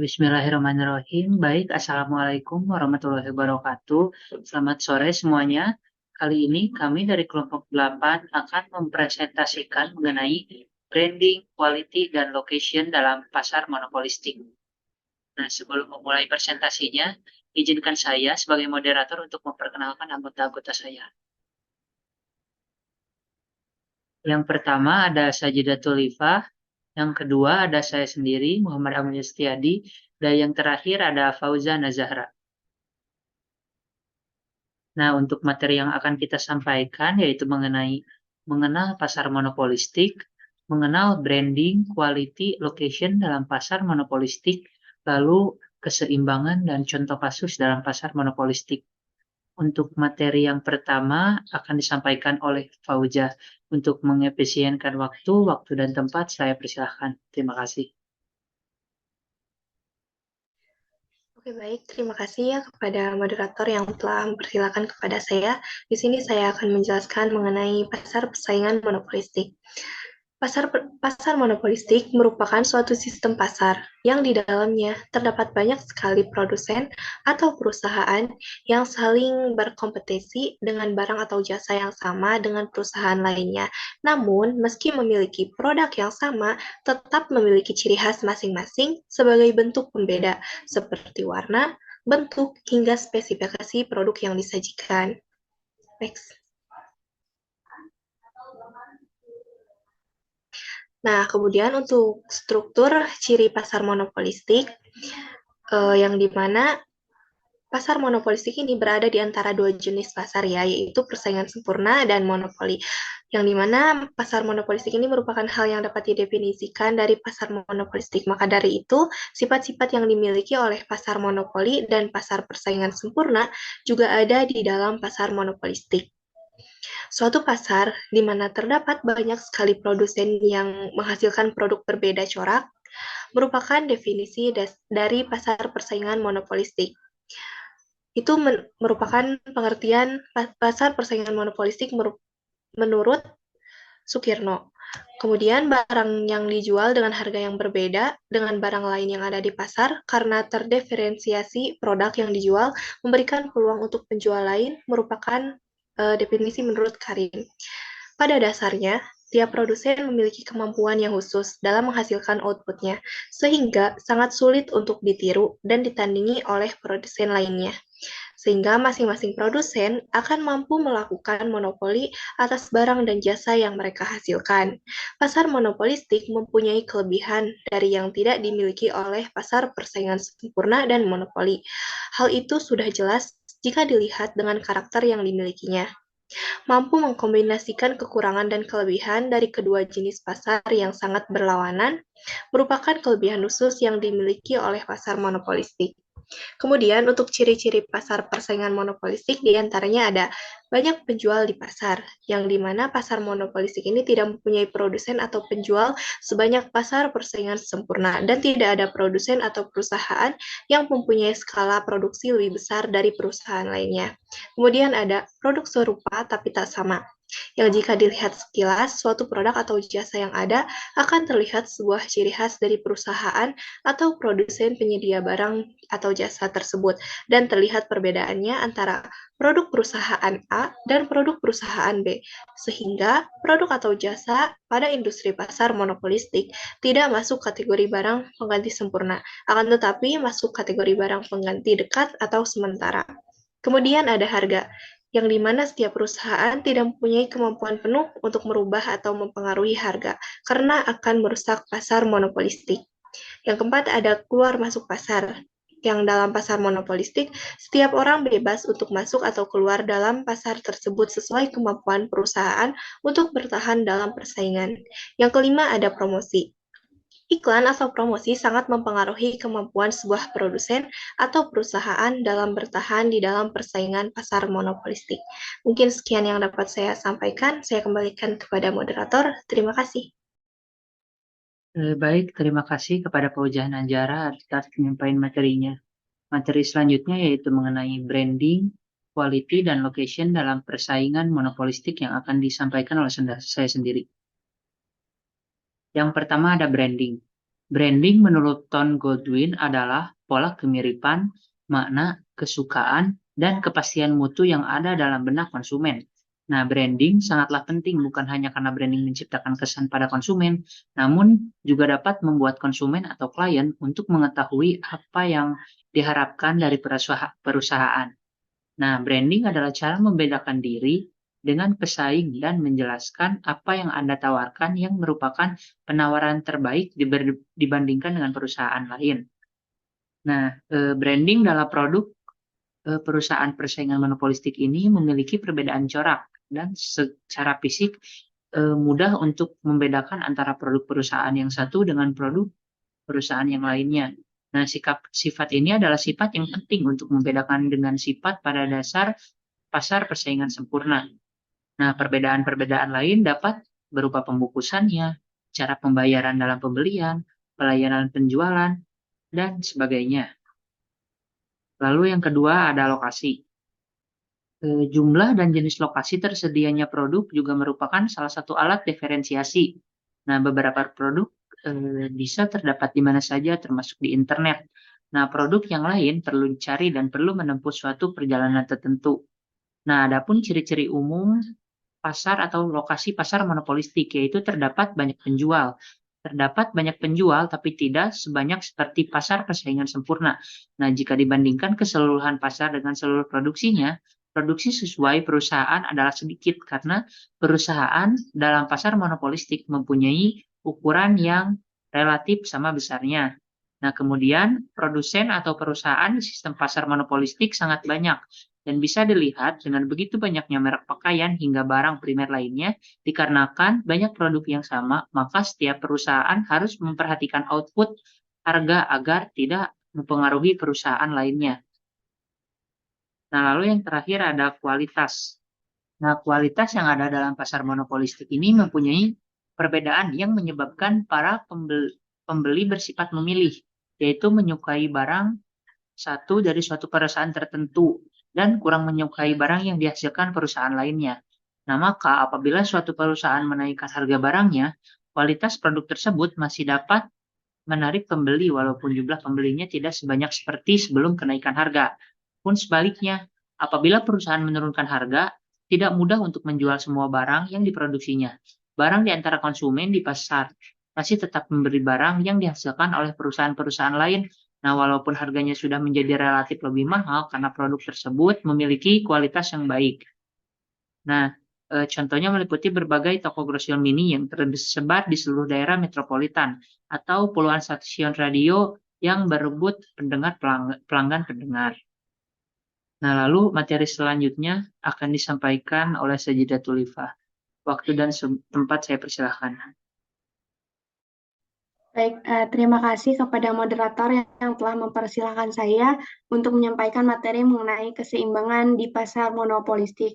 Bismillahirrahmanirrahim. Baik, Assalamualaikum warahmatullahi wabarakatuh. Selamat sore semuanya. Kali ini kami dari kelompok 8 akan mempresentasikan mengenai branding, quality, dan location dalam pasar monopolistik. Nah, sebelum memulai presentasinya, izinkan saya sebagai moderator untuk memperkenalkan anggota-anggota saya. Yang pertama ada Sajidatul Lifah, yang kedua ada saya sendiri, Muhammad Amin Setiadi, dan yang terakhir ada Fauzan Nazahra. Nah, untuk materi yang akan kita sampaikan yaitu mengenal pasar monopolistik, mengenal branding, quality, location dalam pasar monopolistik, lalu keseimbangan dan contoh kasus dalam pasar monopolistik. Untuk materi yang pertama akan disampaikan oleh Fauza. Untuk mengefisienkan waktu dan tempat, saya persilahkan. Terima kasih. Oke, baik. Terima kasih ya kepada moderator yang telah mempersilakan kepada saya. Di sini saya akan menjelaskan mengenai pasar persaingan monopolistik. Pasar monopolistik merupakan suatu sistem pasar yang di dalamnya terdapat banyak sekali produsen atau perusahaan yang saling berkompetisi dengan barang atau jasa yang sama dengan perusahaan lainnya. Namun, meski memiliki produk yang sama, tetap memiliki ciri khas masing-masing sebagai bentuk pembeda, seperti warna, bentuk, hingga spesifikasi produk yang disajikan. Next. Nah, kemudian untuk struktur ciri pasar monopolistik, yang dimana pasar monopolistik ini berada di antara dua jenis pasar ya, yaitu persaingan sempurna dan monopoli. Yang dimana pasar monopolistik ini merupakan hal yang dapat didefinisikan dari pasar monopolistik. Maka dari itu, sifat-sifat yang dimiliki oleh pasar monopoli dan pasar persaingan sempurna juga ada di dalam pasar monopolistik. Suatu pasar di mana terdapat banyak sekali produsen yang menghasilkan produk berbeda corak merupakan definisi dari pasar persaingan monopolistik. Itu merupakan pengertian pasar persaingan monopolistik menurut Sukirno. Kemudian barang yang dijual dengan harga yang berbeda dengan barang lain yang ada di pasar karena terdiferensiasi produk yang dijual memberikan peluang untuk penjual lain merupakan definisi menurut Karim. Pada dasarnya, tiap produsen memiliki kemampuan yang khusus dalam menghasilkan outputnya, sehingga sangat sulit untuk ditiru dan ditandingi oleh produsen lainnya. Sehingga masing-masing produsen akan mampu melakukan monopoli atas barang dan jasa yang mereka hasilkan. Pasar monopolistik mempunyai kelebihan dari yang tidak dimiliki oleh pasar persaingan sempurna dan monopoli. Hal itu sudah jelas jika dilihat dengan karakter yang dimilikinya. Mampu mengkombinasikan kekurangan dan kelebihan dari kedua jenis pasar yang sangat berlawanan, merupakan kelebihan khusus yang dimiliki oleh pasar monopolistik. Kemudian untuk ciri-ciri pasar persaingan monopolistik diantaranya ada banyak penjual di pasar, yang dimana pasar monopolistik ini tidak mempunyai produsen atau penjual sebanyak pasar persaingan sempurna, dan tidak ada produsen atau perusahaan yang mempunyai skala produksi lebih besar dari perusahaan lainnya. Kemudian ada produk serupa tapi tak sama, yang jika dilihat sekilas, suatu produk atau jasa yang ada akan terlihat sebuah ciri khas dari perusahaan atau produsen penyedia barang atau jasa tersebut, dan terlihat perbedaannya antara produk perusahaan A dan produk perusahaan B, sehingga produk atau jasa pada industri pasar monopolistik tidak masuk kategori barang pengganti sempurna, akan tetapi masuk kategori barang pengganti dekat atau sementara. Kemudian ada harga, yang dimana setiap perusahaan tidak mempunyai kemampuan penuh untuk merubah atau mempengaruhi harga, karena akan merusak pasar monopolistik. Yang keempat ada keluar masuk pasar, yang dalam pasar monopolistik, setiap orang bebas untuk masuk atau keluar dalam pasar tersebut sesuai kemampuan perusahaan untuk bertahan dalam persaingan. Yang kelima ada promosi. Iklan atau promosi sangat mempengaruhi kemampuan sebuah produsen atau perusahaan dalam bertahan di dalam persaingan pasar monopolistik. Mungkin sekian yang dapat saya sampaikan. Saya kembalikan kepada moderator. Terima kasih. Baik, terima kasih kepada Fauzah Najara atas penyampaian materinya. Materi selanjutnya yaitu mengenai branding, quality, dan location dalam persaingan monopolistik yang akan disampaikan oleh saya sendiri. Yang pertama ada branding. Branding menurut Tom Goldwyn adalah pola kemiripan, makna, kesukaan, dan kepastian mutu yang ada dalam benak konsumen. Nah, branding sangatlah penting bukan hanya karena branding menciptakan kesan pada konsumen, namun juga dapat membuat konsumen atau klien untuk mengetahui apa yang diharapkan dari perusahaan. Nah, branding adalah cara membedakan diri dengan pesaing dan menjelaskan apa yang Anda tawarkan yang merupakan penawaran terbaik dibandingkan dengan perusahaan lain. Nah, branding dalam produk perusahaan persaingan monopolistik ini memiliki perbedaan corak dan secara fisik mudah untuk membedakan antara produk perusahaan yang satu dengan produk perusahaan yang lainnya. Nah, sifat ini adalah sifat yang penting untuk membedakan dengan sifat pada dasar pasar persaingan sempurna. Nah, perbedaan-perbedaan lain dapat berupa pembukusannya, cara pembayaran dalam pembelian, pelayanan penjualan, dan sebagainya. Lalu yang kedua ada lokasi. Jumlah dan jenis lokasi tersedianya produk juga merupakan salah satu alat diferensiasi. Nah, beberapa produk bisa terdapat di mana saja, termasuk di internet. Nah, produk yang lain perlu dicari dan perlu menempuh suatu perjalanan tertentu. Nah, adapun ciri-ciri umum pasar atau lokasi pasar monopolistik, yaitu terdapat banyak penjual. Terdapat banyak penjual, tapi tidak sebanyak seperti pasar persaingan sempurna. Nah, jika dibandingkan keseluruhan pasar dengan seluruh produksinya, produksi sesuai perusahaan adalah sedikit karena perusahaan dalam pasar monopolistik mempunyai ukuran yang relatif sama besarnya. Nah, kemudian produsen atau perusahaan di sistem pasar monopolistik sangat banyak dan bisa dilihat dengan begitu banyaknya merek pakaian hingga barang primer lainnya, dikarenakan banyak produk yang sama, maka setiap perusahaan harus memperhatikan output harga agar tidak mempengaruhi perusahaan lainnya. Nah, lalu yang terakhir ada kualitas. Nah, kualitas yang ada dalam pasar monopolistik ini mempunyai perbedaan yang menyebabkan para pembeli bersifat memilih, yaitu menyukai barang satu dari suatu perusahaan tertentu dan kurang menyukai barang yang dihasilkan perusahaan lainnya. Nah, maka apabila suatu perusahaan menaikkan harga barangnya, kualitas produk tersebut masih dapat menarik pembeli walaupun jumlah pembelinya tidak sebanyak seperti sebelum kenaikan harga. Pun sebaliknya, apabila perusahaan menurunkan harga, tidak mudah untuk menjual semua barang yang diproduksinya. Barang di antara konsumen di pasar masih tetap membeli barang yang dihasilkan oleh perusahaan-perusahaan lain. Nah, walaupun harganya sudah menjadi relatif lebih mahal karena produk tersebut memiliki kualitas yang baik. Nah, contohnya meliputi berbagai toko grosir mini yang tersebar di seluruh daerah metropolitan atau puluhan stasiun radio yang berebut pelanggan pendengar. Nah, lalu materi selanjutnya akan disampaikan oleh Sajida Tulifa. Waktu dan tempat saya persilahkan. Baik, terima kasih kepada moderator yang telah mempersilahkan saya untuk menyampaikan materi mengenai keseimbangan di pasar monopolistik.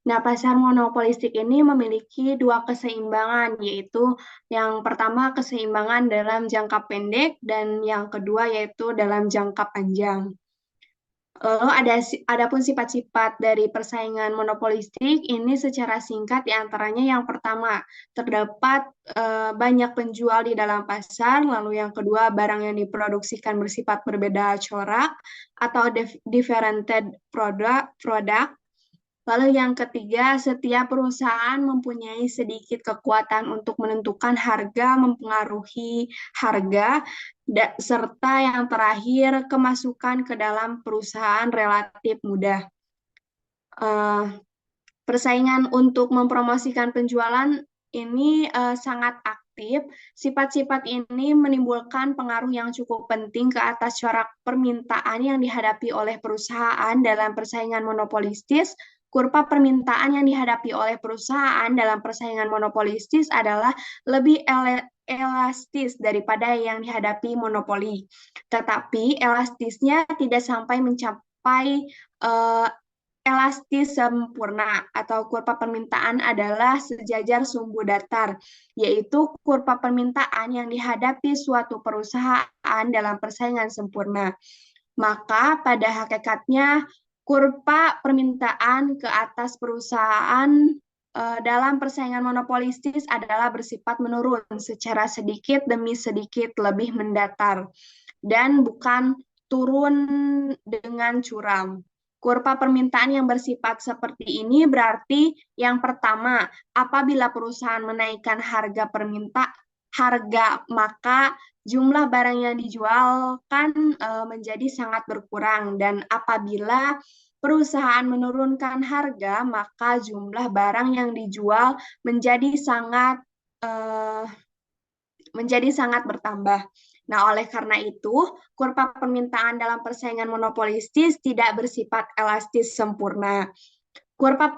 Nah, pasar monopolistik ini memiliki dua keseimbangan, yaitu yang pertama keseimbangan dalam jangka pendek dan yang kedua yaitu dalam jangka panjang. Lalu adapun sifat-sifat dari persaingan monopolistik ini secara singkat diantaranya yang pertama terdapat banyak penjual di dalam pasar, lalu yang kedua barang yang diproduksikan bersifat berbeda corak atau differentiated product. Lalu yang ketiga, setiap perusahaan mempunyai sedikit kekuatan untuk menentukan harga, mempengaruhi harga, serta yang terakhir, kemasukan ke dalam perusahaan relatif mudah. Persaingan untuk mempromosikan penjualan ini sangat aktif. Sifat-sifat ini menimbulkan pengaruh yang cukup penting ke atas corak permintaan yang dihadapi oleh perusahaan dalam persaingan monopolistis. Kurva permintaan yang dihadapi oleh perusahaan dalam persaingan monopolistis adalah lebih elastis daripada yang dihadapi monopoli. Tetapi elastisnya tidak sampai mencapai elastis sempurna atau kurva permintaan adalah sejajar sumbu datar, yaitu kurva permintaan yang dihadapi suatu perusahaan dalam persaingan sempurna. Maka pada hakikatnya kurva permintaan ke atas perusahaan dalam persaingan monopolistis adalah bersifat menurun secara sedikit demi sedikit lebih mendatar dan bukan turun dengan curam. Kurva permintaan yang bersifat seperti ini berarti yang pertama, apabila perusahaan menaikkan harga maka jumlah barang yang dijual kan menjadi sangat berkurang, dan apabila perusahaan menurunkan harga, maka jumlah barang yang dijual menjadi sangat bertambah. Nah, oleh karena itu, kurva permintaan dalam persaingan monopolistis tidak bersifat elastis sempurna. Kurva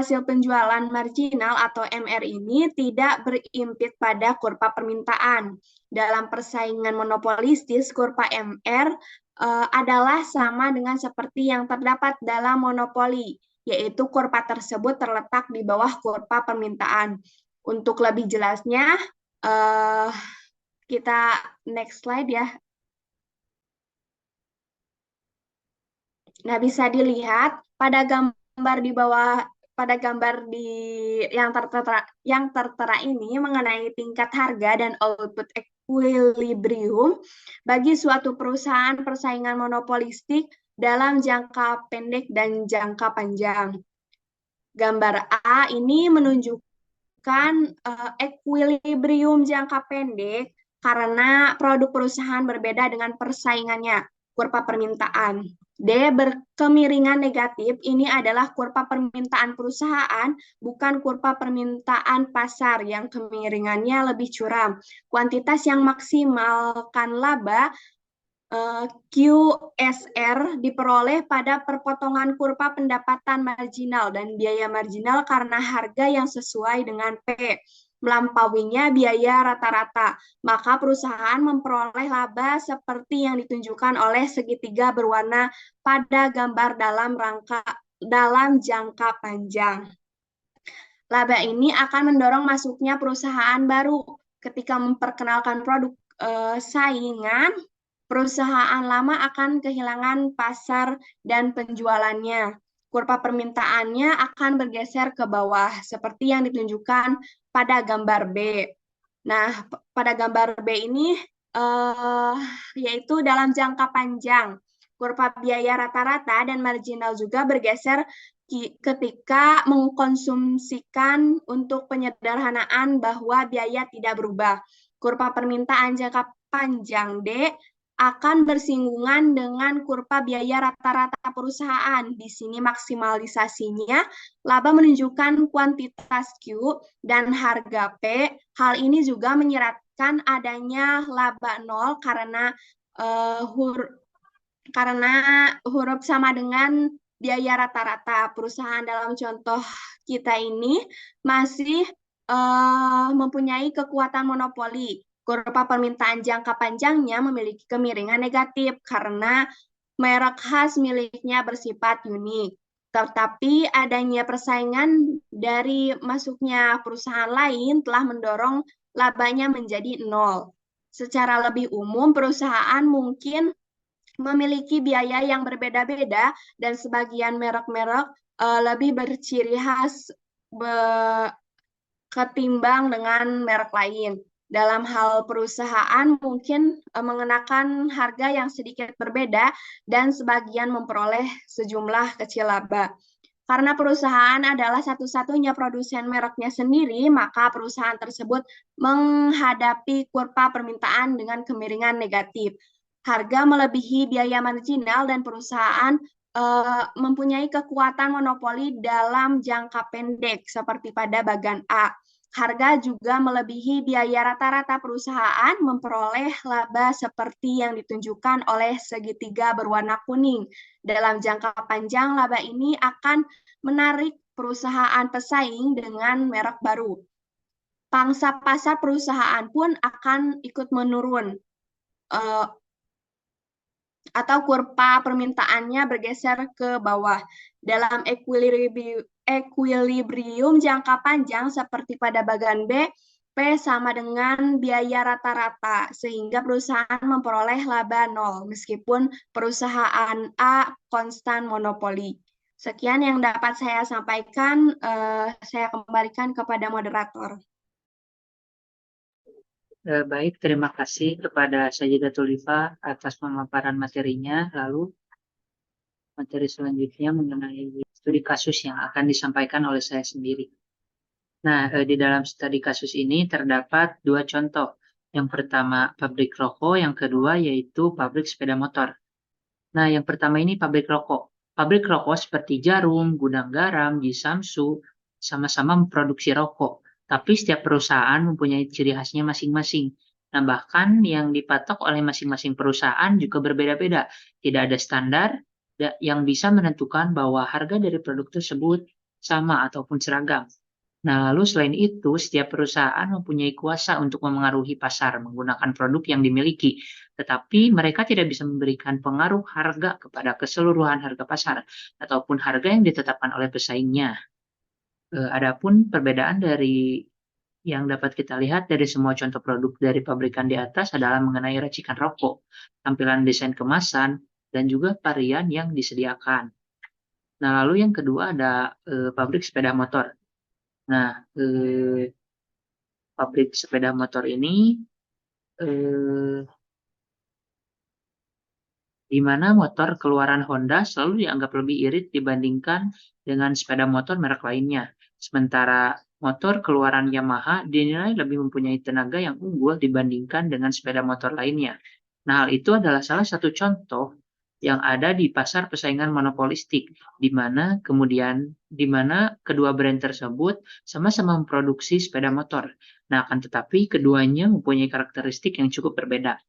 hasil penjualan marginal atau MR ini tidak berimpit pada kurva permintaan. Dalam persaingan monopolistis, kurva MR adalah sama dengan seperti yang terdapat dalam monopoli, yaitu kurva tersebut terletak di bawah kurva permintaan. Untuk lebih jelasnya, kita next slide ya. Nah, bisa dilihat pada gambar di bawah, pada gambar yang tertera ini mengenai tingkat harga dan output equilibrium bagi suatu perusahaan persaingan monopolistik dalam jangka pendek dan jangka panjang. Gambar A ini menunjukkan equilibrium jangka pendek karena produk perusahaan berbeda dengan persaingannya, kurva permintaan. D, berkemiringan negatif, ini adalah kurva permintaan perusahaan, bukan kurva permintaan pasar yang kemiringannya lebih curam. Kuantitas yang maksimalkan laba QSR diperoleh pada perpotongan kurva pendapatan marginal dan biaya marginal karena harga yang sesuai dengan P melampauinya biaya rata-rata, maka perusahaan memperoleh laba seperti yang ditunjukkan oleh segitiga berwarna pada gambar dalam jangka panjang. Laba ini akan mendorong masuknya perusahaan baru ketika memperkenalkan produk saingan. Perusahaan lama akan kehilangan pasar dan penjualannya. Kurva permintaannya akan bergeser ke bawah, seperti yang ditunjukkan pada gambar B. Nah, pada gambar B ini, yaitu dalam jangka panjang. Kurva biaya rata-rata dan marginal juga bergeser ketika mengkonsumsikan untuk penyederhanaan bahwa biaya tidak berubah. Kurva permintaan jangka panjang D akan bersinggungan dengan kurva biaya rata-rata perusahaan. Di sini maksimalisasinya, laba menunjukkan kuantitas Q dan harga P. Hal ini juga menyeratkan adanya laba nol karena huruf sama dengan biaya rata-rata. Perusahaan dalam contoh kita ini masih mempunyai kekuatan monopoli. Kurva permintaan jangka panjangnya memiliki kemiringan negatif karena merek khas miliknya bersifat unik. Tetapi adanya persaingan dari masuknya perusahaan lain telah mendorong labanya menjadi nol. Secara lebih umum, perusahaan mungkin memiliki biaya yang berbeda-beda dan sebagian merek-merek lebih berciri khas ketimbang dengan merek lain. Dalam hal perusahaan mungkin mengenakan harga yang sedikit berbeda dan sebagian memperoleh sejumlah kecil laba. Karena perusahaan adalah satu-satunya produsen mereknya sendiri, maka perusahaan tersebut menghadapi kurva permintaan dengan kemiringan negatif. Harga melebihi biaya marginal dan perusahaan mempunyai kekuatan monopoli dalam jangka pendek seperti pada bagan A. Harga juga melebihi biaya rata-rata perusahaan memperoleh laba seperti yang ditunjukkan oleh segitiga berwarna kuning. Dalam jangka panjang, laba ini akan menarik perusahaan pesaing dengan merek baru. Pangsa pasar perusahaan pun akan ikut menurun atau kurva permintaannya bergeser ke bawah. Dalam equilibrium jangka panjang seperti pada bagian B, P sama dengan biaya rata-rata, sehingga perusahaan memperoleh laba nol, meskipun perusahaan A konstan monopoli. Sekian yang dapat saya sampaikan, saya kembalikan kepada moderator. Baik, terima kasih kepada Sajidatul Lifa atas pemaparan materinya. Lalu materi selanjutnya mengenai studi kasus yang akan disampaikan oleh saya sendiri. Nah, di dalam studi kasus ini terdapat dua contoh. Yang pertama pabrik rokok, yang kedua yaitu pabrik sepeda motor. Nah, yang pertama ini pabrik rokok. Pabrik rokok seperti Jarum, Gudang Garam, Jisamsu, sama-sama memproduksi rokok. Tapi setiap perusahaan mempunyai ciri khasnya masing-masing. Nah, bahkan yang dipatok oleh masing-masing perusahaan juga berbeda-beda. Tidak ada standar yang bisa menentukan bahwa harga dari produk tersebut sama ataupun seragam. Nah, lalu selain itu, setiap perusahaan mempunyai kuasa untuk memengaruhi pasar menggunakan produk yang dimiliki, tetapi mereka tidak bisa memberikan pengaruh harga kepada keseluruhan harga pasar ataupun harga yang ditetapkan oleh pesaingnya. Adapun perbedaan dari yang dapat kita lihat dari semua contoh produk dari pabrikan di atas adalah mengenai racikan rokok, tampilan desain kemasan, dan juga varian yang disediakan. Nah, lalu yang kedua ada pabrik sepeda motor. Nah, pabrik sepeda motor ini di mana motor keluaran Honda selalu dianggap lebih irit dibandingkan dengan sepeda motor merek lainnya. Sementara motor keluaran Yamaha dinilai lebih mempunyai tenaga yang unggul dibandingkan dengan sepeda motor lainnya. Nah, hal itu adalah salah satu contoh yang ada di pasar persaingan monopolistik, di mana kedua brand tersebut sama-sama memproduksi sepeda motor. Nah, akan tetapi keduanya mempunyai karakteristik yang cukup berbeda.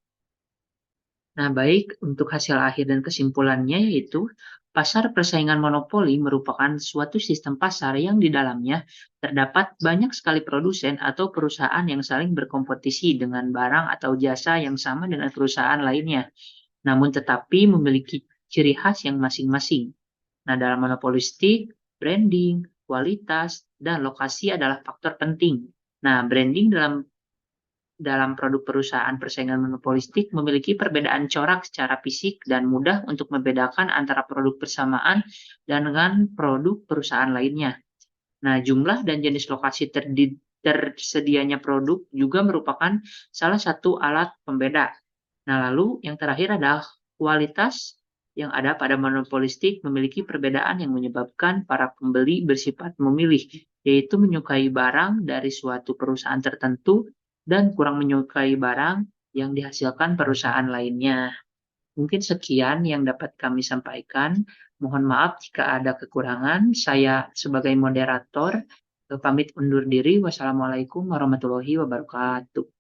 Nah, baik untuk hasil akhir dan kesimpulannya yaitu pasar persaingan monopoli merupakan suatu sistem pasar yang di dalamnya terdapat banyak sekali produsen atau perusahaan yang saling berkompetisi dengan barang atau jasa yang sama dengan perusahaan lainnya, namun tetapi memiliki ciri khas yang masing-masing. Nah, dalam monopolistik, branding, kualitas, dan lokasi adalah faktor penting. Nah, branding dalam produk perusahaan persaingan monopolistik memiliki perbedaan corak secara fisik dan mudah untuk membedakan antara produk bersamaan dan dengan produk perusahaan lainnya. Nah, jumlah dan jenis lokasi tersedianya produk juga merupakan salah satu alat pembeda. Nah, lalu yang terakhir adalah kualitas yang ada pada monopolistik memiliki perbedaan yang menyebabkan para pembeli bersifat memilih, yaitu menyukai barang dari suatu perusahaan tertentu dan kurang menyukai barang yang dihasilkan perusahaan lainnya. Mungkin sekian yang dapat kami sampaikan. Mohon maaf jika ada kekurangan. Saya sebagai moderator pamit undur diri. Wassalamualaikum warahmatullahi wabarakatuh.